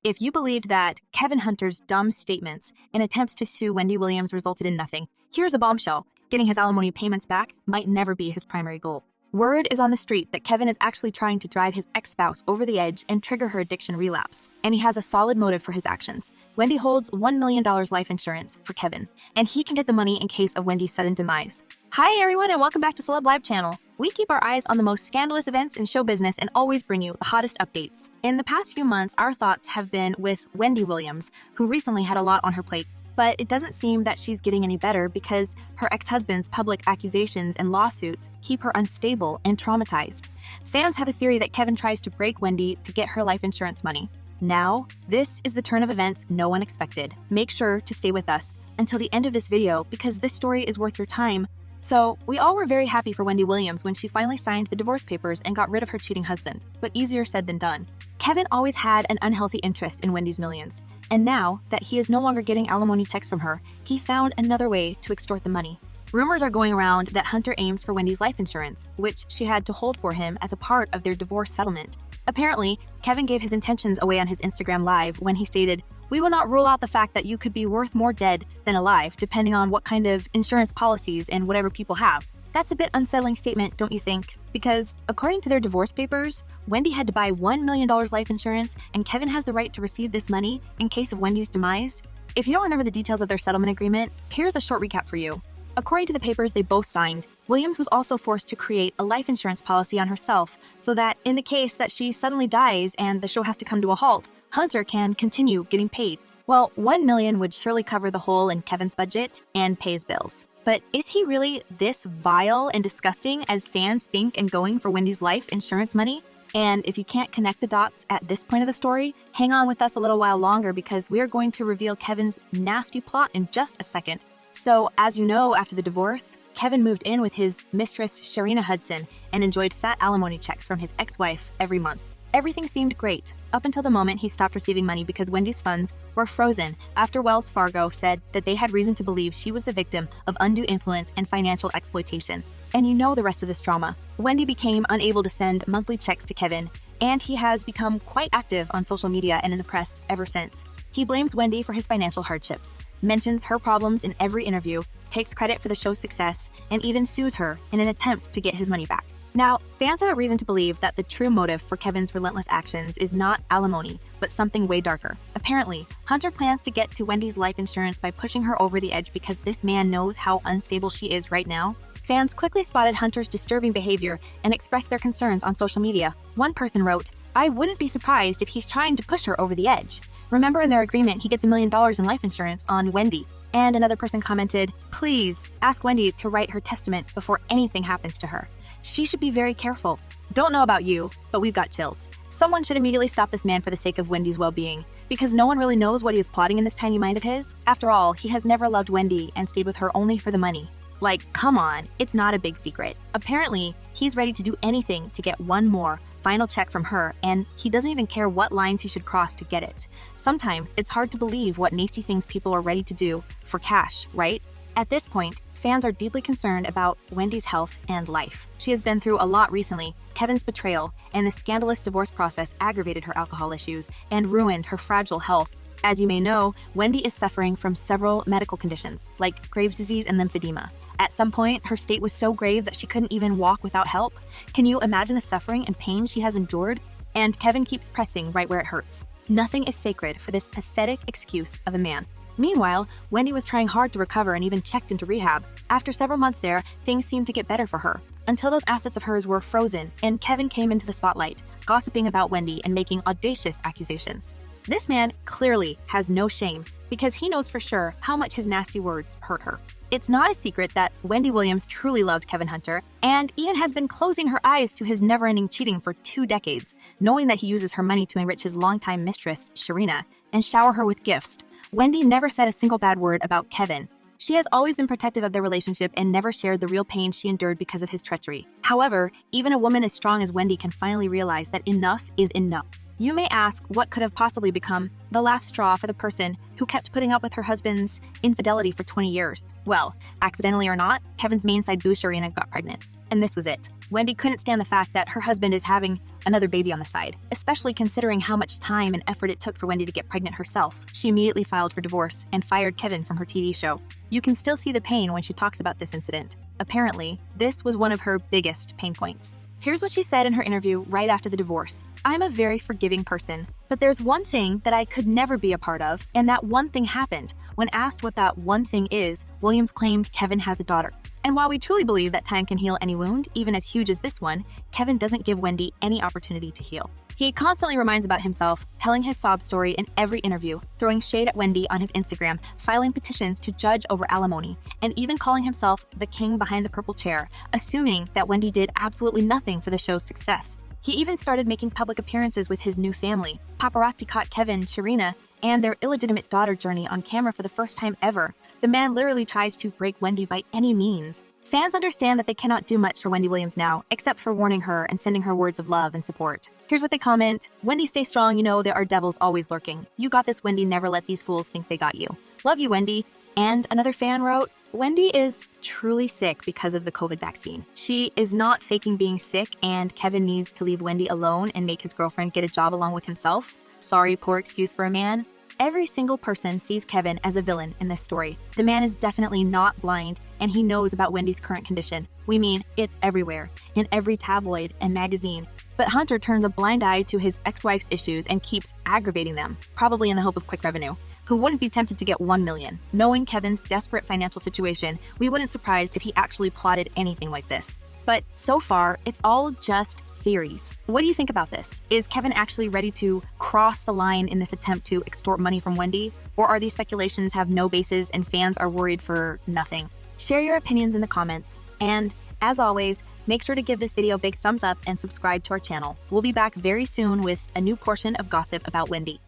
If you believed that Kevin Hunter's dumb statements and attempts to sue Wendy Williams resulted in nothing, here's a bombshell. Getting his alimony payments back might never be his primary goal. Word is on the street that Kevin is actually trying to drive his ex-spouse over the edge and trigger her addiction relapse, and he has a solid motive for his actions. Wendy holds $1 million life insurance for Kevin, and he can get the money in case of Wendy's sudden demise. Hi everyone, and welcome back to Celeb Live channel. We keep our eyes on the most scandalous events in show business and always bring you the hottest updates. In the past few months, our thoughts have been with Wendy Williams, who recently had a lot on her plate. But it doesn't seem that she's getting any better because her ex-husband's public accusations and lawsuits keep her unstable and traumatized. Fans have a theory that Kevin tries to break Wendy to get her life insurance money. Now, this is the turn of events no one expected. Make sure to stay with us until the end of this video because this story is worth your time. So, we all were very happy for Wendy Williams when she finally signed the divorce papers and got rid of her cheating husband, but easier said than done. Kevin always had an unhealthy interest in Wendy's millions, and now that he is no longer getting alimony checks from her, he found another way to extort the money. Rumors are going around that Hunter aims for Wendy's life insurance, which she had to hold for him as a part of their divorce settlement. Apparently, Kevin gave his intentions away on his Instagram Live when he stated, "We will not rule out the fact that you could be worth more dead than alive, depending on what kind of insurance policies and whatever people have." That's a bit unsettling statement, don't you think? Because according to their divorce papers, Wendy had to buy $1 million life insurance, and Kevin has the right to receive this money in case of Wendy's demise. If you don't remember the details of their settlement agreement, here's a short recap for you. According to the papers they both signed, Williams was also forced to create a life insurance policy on herself so that in the case that she suddenly dies and the show has to come to a halt, Hunter can continue getting paid. Well, $1 million would surely cover the hole in Kevin's budget and pay his bills. But is he really this vile and disgusting as fans think and going for Wendy's life insurance money? And if you can't connect the dots at this point of the story, hang on with us a little while longer because we're going to reveal Kevin's nasty plot in just a second. So, as you know, after the divorce, Kevin moved in with his mistress, Sharina Hudson, and enjoyed fat alimony checks from his ex-wife every month. Everything seemed great, up until the moment he stopped receiving money because Wendy's funds were frozen after Wells Fargo said that they had reason to believe she was the victim of undue influence and financial exploitation. And you know the rest of this drama. Wendy became unable to send monthly checks to Kevin, and he has become quite active on social media and in the press ever since. He blames Wendy for his financial hardships, mentions her problems in every interview, takes credit for the show's success, and even sues her in an attempt to get his money back. Now, fans have a reason to believe that the true motive for Kevin's relentless actions is not alimony, but something way darker. Apparently, Hunter plans to get to Wendy's life insurance by pushing her over the edge because this man knows how unstable she is right now. Fans quickly spotted Hunter's disturbing behavior and expressed their concerns on social media. One person wrote, "I wouldn't be surprised if he's trying to push her over the edge. Remember in their agreement he gets $1 million in life insurance on Wendy." And another person commented, "Please, ask Wendy to write her testament before anything happens to her. She should be very careful." Don't know about you, but we've got chills. Someone should immediately stop this man for the sake of Wendy's well-being, because no one really knows what he is plotting in this tiny mind of his. After all, he has never loved Wendy and stayed with her only for the money. Like, come on, it's not a big secret. Apparently, he's ready to do anything to get one more final check from her, and he doesn't even care what lines he should cross to get it. Sometimes it's hard to believe what nasty things people are ready to do for cash, right? At this point, fans are deeply concerned about Wendy's health and life. She has been through a lot recently. Kevin's betrayal and the scandalous divorce process aggravated her alcohol issues and ruined her fragile health. As you may know, Wendy is suffering from several medical conditions, like Graves' disease and lymphedema. At some point, her state was so grave that she couldn't even walk without help. Can you imagine the suffering and pain she has endured? And Kevin keeps pressing right where it hurts. Nothing is sacred for this pathetic excuse of a man. Meanwhile, Wendy was trying hard to recover and even checked into rehab. After several months there, things seemed to get better for her, until those assets of hers were frozen and Kevin came into the spotlight, gossiping about Wendy and making audacious accusations. This man clearly has no shame because he knows for sure how much his nasty words hurt her. It's not a secret that Wendy Williams truly loved Kevin Hunter and even has been closing her eyes to his never-ending cheating for 2 decades, knowing that he uses her money to enrich his longtime mistress, Sharina, and shower her with gifts. Wendy never said a single bad word about Kevin. She has always been protective of their relationship and never shared the real pain she endured because of his treachery. However, even a woman as strong as Wendy can finally realize that enough is enough. You may ask what could have possibly become the last straw for the person who kept putting up with her husband's infidelity for 20 years. Well, accidentally or not, Kevin's main side boo Sharina got pregnant. And this was it. Wendy couldn't stand the fact that her husband is having another baby on the side, especially considering how much time and effort it took for Wendy to get pregnant herself. She immediately filed for divorce and fired Kevin from her TV show. You can still see the pain when she talks about this incident. Apparently, this was one of her biggest pain points. Here's what she said in her interview right after the divorce. "I'm a very forgiving person, but there's one thing that I could never be a part of, and that one thing happened." When asked what that one thing is, Williams claimed Kevin has a daughter. And while we truly believe that time can heal any wound, even as huge as this one, Kevin doesn't give Wendy any opportunity to heal. He constantly reminds about himself, telling his sob story in every interview, throwing shade at Wendy on his Instagram, filing petitions to judge over alimony, and even calling himself the king behind the purple chair, assuming that Wendy did absolutely nothing for the show's success. He even started making public appearances with his new family. Paparazzi caught Kevin, Sharina, and their illegitimate daughter journey on camera for the first time ever. The man literally tries to break Wendy by any means. Fans understand that they cannot do much for Wendy Williams now, except for warning her and sending her words of love and support. Here's what they comment: "Wendy, stay strong, you know there are devils always lurking. You got this, Wendy, never let these fools think they got you. Love you, Wendy." And another fan wrote, "Wendy is truly sick because of the COVID vaccine. She is not faking being sick, and Kevin needs to leave Wendy alone and make his girlfriend get a job along with himself. Sorry, poor excuse for a man." Every single person sees Kevin as a villain in this story. The man is definitely not blind, and he knows about Wendy's current condition. We mean, it's everywhere, in every tabloid and magazine. But Hunter turns a blind eye to his ex-wife's issues and keeps aggravating them, probably in the hope of quick revenue. Who wouldn't be tempted to get $1 million? Knowing Kevin's desperate financial situation, we wouldn't be surprised if he actually plotted anything like this. But so far, it's all just theories. What do you think about this? Is Kevin actually ready to cross the line in this attempt to extort money from Wendy? Or are these speculations have no basis and fans are worried for nothing? Share your opinions in the comments. And as always, make sure to give this video a big thumbs up and subscribe to our channel. We'll be back very soon with a new portion of gossip about Wendy.